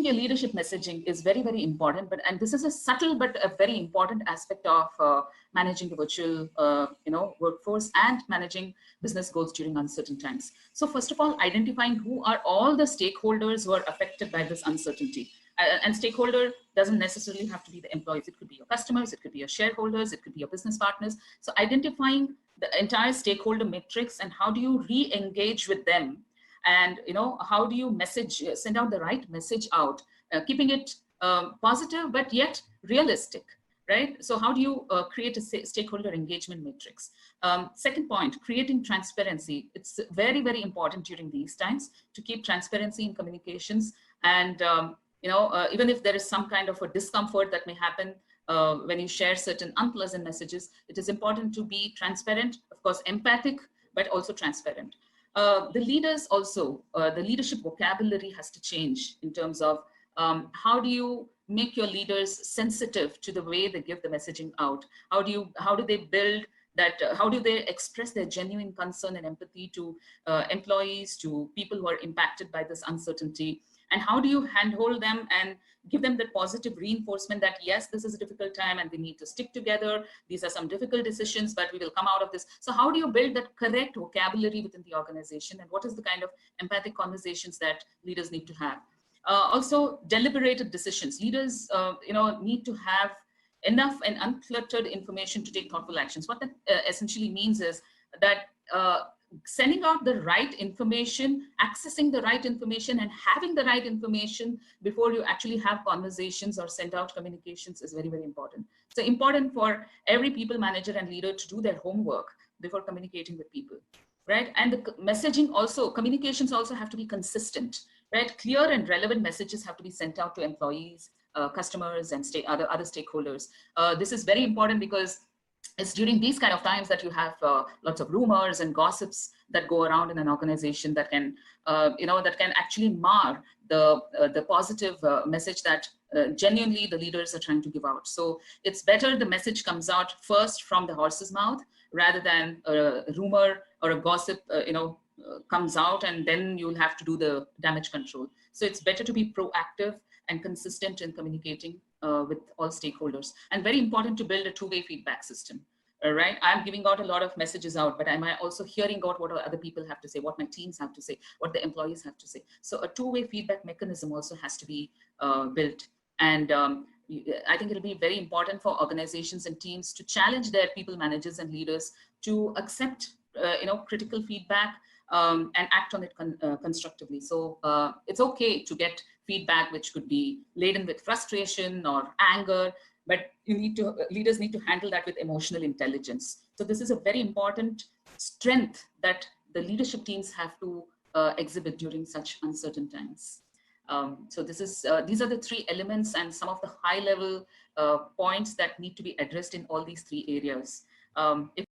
your leadership messaging is very, very important, and this is a subtle but a very important aspect of managing the virtual workforce and managing business goals during uncertain times. So first of all, identifying who are all the stakeholders who are affected by this uncertainty. And stakeholder doesn't necessarily have to be the employees. It could be your customers, it could be your shareholders, it could be your business partners. So identifying the entire stakeholder matrix and how do you re-engage with them, and how do you send out the right message out, keeping it positive but yet realistic, right? So how do you create a stakeholder engagement matrix? Second point, creating transparency. It's very, very important during these times to keep transparency in communications. And even if there is some kind of a discomfort that may happen when you share certain unpleasant messages, it is important to be transparent, of course, empathic, but also transparent. The leaders also, the leadership vocabulary has to change in terms of how do you make your leaders sensitive to the way they give the messaging out? How do they build that, how do they express their genuine concern and empathy to employees, to people who are impacted by this uncertainty? And how do you handhold them and give them that positive reinforcement that, yes, this is a difficult time and we need to stick together. These are some difficult decisions, but we will come out of this. So how do you build that correct vocabulary within the organization? And what is the kind of empathic conversations that leaders need to have? Also, deliberated decisions. Leaders, need to have enough and uncluttered information to take thoughtful actions. What that essentially means is that sending out the right information, accessing the right information, and having the right information before you actually have conversations or send out communications is very, very important. So important for every people manager and leader to do their homework before communicating with people, right? And the messaging also, communications also have to be consistent, right? Clear and relevant messages have to be sent out to employees, customers, and other stakeholders. This is very important because it's during these kind of times that you have lots of rumors and gossips that go around in an organization that can, that can actually mar the positive message that genuinely the leaders are trying to give out. So it's better the message comes out first from the horse's mouth rather than a rumor or a gossip, comes out and then you'll have to do the damage control. So it's better to be proactive and consistent in communicating with all stakeholders. And very important to build a two-way feedback system, right? I'm giving out a lot of messages out, but am I also hearing out what other people have to say, what my teams have to say, what the employees have to say? So a two-way feedback mechanism also has to be built. And I think it'll be very important for organizations and teams to challenge their people managers and leaders to accept, critical feedback and act on it constructively. So it's okay to get feedback which could be laden with frustration or anger, but leaders need to handle that with emotional intelligence. So this is a very important strength that the leadership teams have to exhibit during such uncertain times. So these are the three elements and some of the high level points that need to be addressed in all these three areas. If